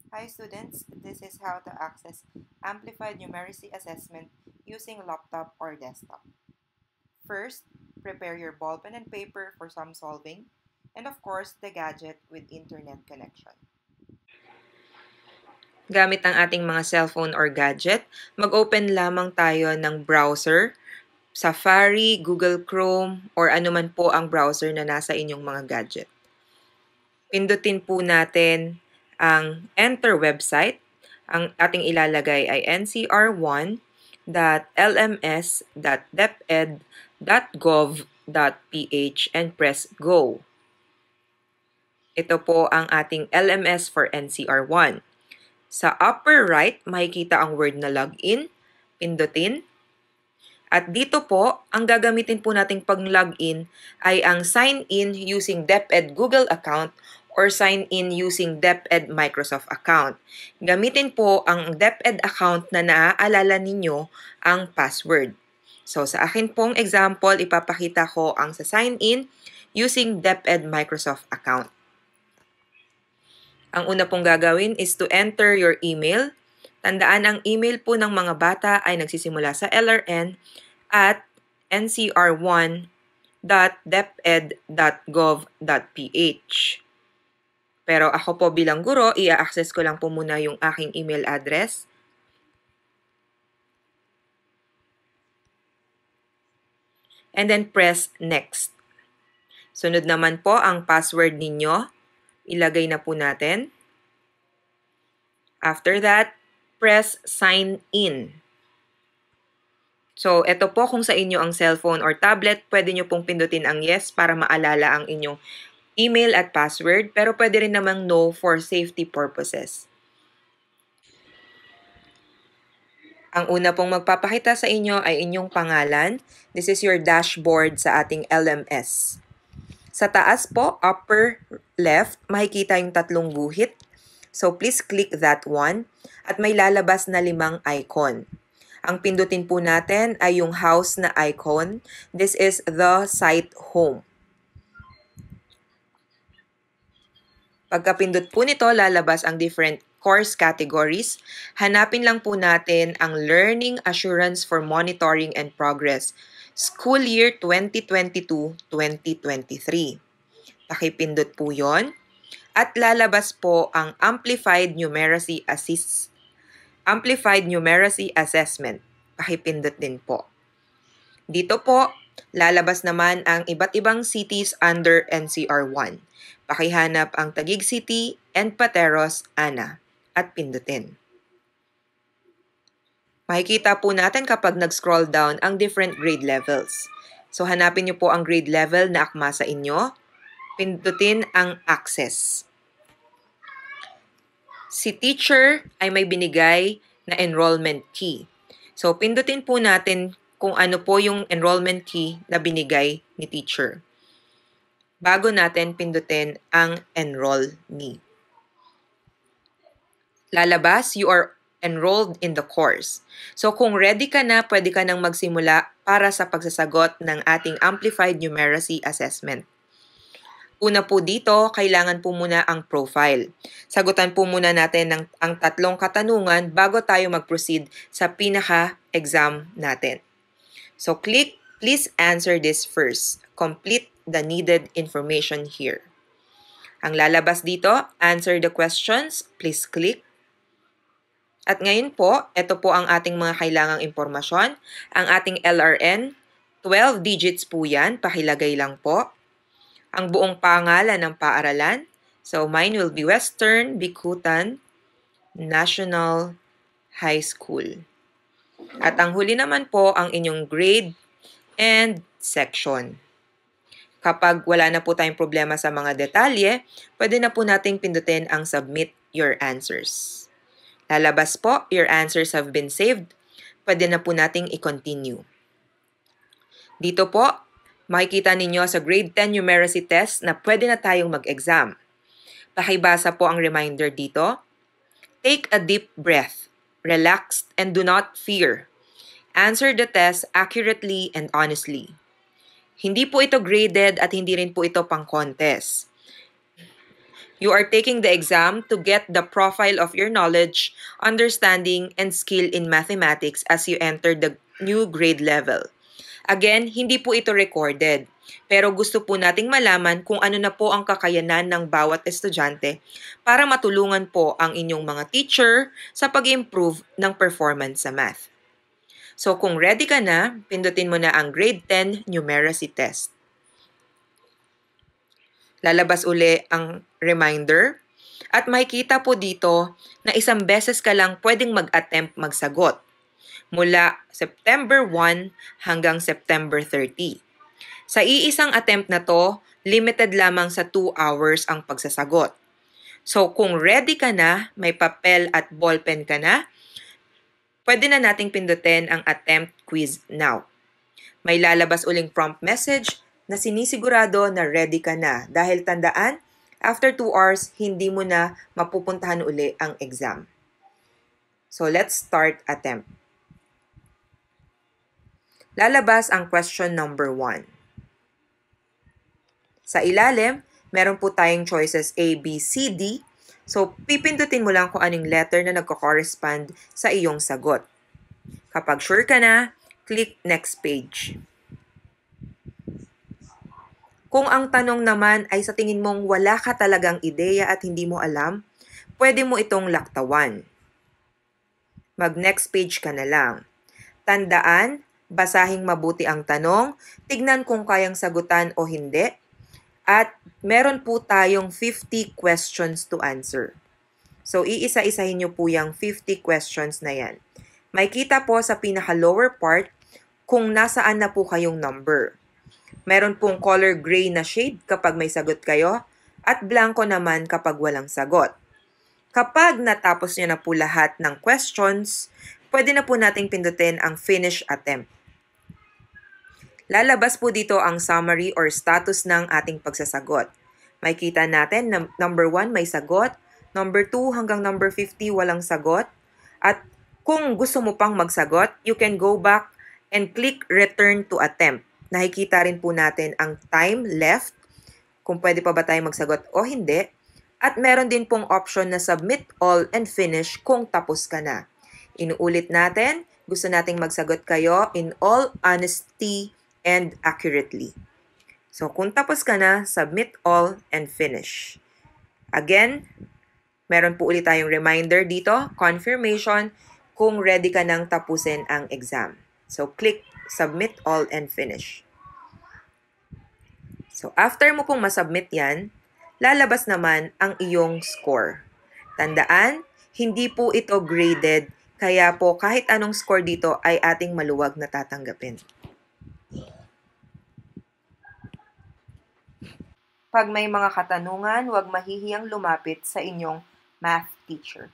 Hi students, this is how to access Amplified Numeracy Assessment using laptop or desktop. First, prepare your ballpen and paper for some solving, and of course, the gadget with internet connection. Gamit ang ating mga cellphone or gadget, mag-open lamang tayo ng browser, Safari, Google Chrome, or anuman po ang browser na nasa inyong mga gadget. Pindutin po natin ang Enter website. Ang ating ilalagay ay ncr1.lms.deped.gov.ph and press Go. Ito po ang ating LMS for NCR1. Sa upper right, makikita ang word na login. Pindutin. At dito po, ang gagamitin po nating pag-login ay ang sign in using DepEd Google account or sign in using DepEd Microsoft account. Gamitin po ang DepEd account na naaalala ninyo ang password. So sa akin pong example, ipapakita ko ang sa sign in using DepEd Microsoft account. Ang una pong gagawin is to enter your email. Tandaan, ang email po ng mga bata ay nagsisimula sa LRN at ncr1.deped.gov.ph. Pero ako po bilang guro, i-access ko lang po muna yung aking email address. And then press Next. Sunod naman po ang password ninyo. Ilagay na po natin. After that, press Sign In. So, ito po kung sa inyo ang cellphone or tablet, pwede nyo pong pindutin ang yes para maalala ang inyong email at password, pero pwede rin namang no for safety purposes. Ang una pong magpapakita sa inyo ay inyong pangalan. This is your dashboard sa ating LMS. Sa taas po, upper left, makikita yung tatlong guhit. So, please click that one. At may lalabas na 5 icon. Ang pindutin po natin ay yung house na icon. This is the site home. Pagkapindot po nito, lalabas ang different course categories. Hanapin lang po natin ang Learning Assurance for Monitoring and Progress, School Year 2022-2023. Pakipindot po yon. At lalabas po ang Amplified Numeracy Assessment. Pakipindot din po. Dito po, lalabas naman ang iba't ibang cities under NCR1. Pakihanap ang Taguig City and Pateros, Ana, at pindutin. Makikita po natin kapag nag-scroll down ang different grade levels. So hanapin niyo po ang grade level na akma sa inyo. Pindutin ang Access. Si teacher ay may binigay na enrollment key. So pindutin po natin kung ano po yung enrollment key na binigay ni teacher. Bago natin pindutin ang Enroll Me. Lalabas, you are enrolled in the course. So kung ready ka na, pwede ka nang magsimula para sa pagsasagot ng ating Amplified Numeracy Assessment. Una po dito, kailangan po muna ang profile. Sagutan po muna natin ang 3 katanungan bago tayo mag-proceed sa pinaka-exam natin. So click, please answer this first. Complete the needed information here. Ang lalabas dito, answer the questions, please click. At ngayon po, ito po ang ating mga kailangang impormasyon. Ang ating LRN, 12 digits po yan, pakilagay lang po. Ang buong pangalan ng paaralan, so mine will be Western Bicutan National High School. At ang huli naman po ang inyong grade and section. Kapag wala na po tayong problema sa mga detalye, pwede na po nating pindutin ang Submit Your Answers. Lalabas po, your answers have been saved. Pwede na po nating i-continue. Dito po, makikita ninyo sa grade 10 numeracy test na pwede na tayong mag-exam. Pakibasa po ang reminder dito. Take a deep breath, relax, and do not fear. Answer the test accurately and honestly. Hindi po ito graded at hindi rin po ito pang-contest. You are taking the exam to get the profile of your knowledge, understanding, and skill in mathematics as you enter the new grade level. Again, hindi po ito recorded. Pero gusto po nating malaman kung ano na po ang kakayanan ng bawat estudyante para matulungan po ang inyong mga teacher sa pag-improve ng performance sa math. So kung ready ka na, pindutin mo na ang grade 10 numeracy test. Lalabas uli ang reminder at makikita po dito na isang beses ka lang pwedeng mag-attempt magsagot mula September 1 hanggang September 30. Sa iisang attempt na to, limited lamang sa 2 hours ang pagsasagot. So kung ready ka na, may papel at ballpen ka na, pwede na nating pindutin ang attempt quiz now. May lalabas uling prompt message na sinisigurado na ready ka na dahil tandaan, after 2 hours, hindi mo na mapupuntahan uli ang exam. So let's start attempt. Lalabas ang question number 1. Sa ilalim, meron po tayong choices A, B, C, D. So pipindutin mo lang kung anong letter na nagko-correspond sa iyong sagot. Kapag sure ka na, click next page. Kung ang tanong naman ay sa tingin mong wala ka talagang ideya at hindi mo alam, pwede mo itong laktawan. Mag-next page ka na lang. Tandaan, basahing mabuti ang tanong, tignan kung kayang sagutan o hindi, at meron po tayong 50 questions to answer. So, iisa-isahin nyo po yung 50 questions na yan. May kita po sa pinaka-lower part kung nasaan na po kayong number. Meron pong color gray na shade kapag may sagot kayo at blanco naman kapag walang sagot. Kapag natapos nyo na po lahat ng questions, pwede na po nating pindutin ang finish attempt. Lalabas po dito ang summary or status ng ating pagsasagot. Makikita natin na number 1 may sagot, number 2 hanggang number 50 walang sagot, at kung gusto mo pang magsagot, you can go back and click return to attempt. Nakikita rin po natin ang time left, kung pwede pa ba tayo magsagot o hindi. At meron din pong option na submit all and finish kung tapos ka na. Inuulit natin, gusto nating magsagot kayo in all honesty and accurately. So kung tapos ka na, submit all and finish. Again, meron po ulit tayong reminder dito, confirmation, kung ready ka nang tapusin ang exam. So click submit all and finish. So, after mo pong masubmit yan, lalabas naman ang iyong score. Tandaan, hindi po ito graded, kaya po kahit anong score dito ay ating maluwag na tatanggapin. Pag may mga katanungan, huwag mahihiyang lumapit sa inyong math teacher.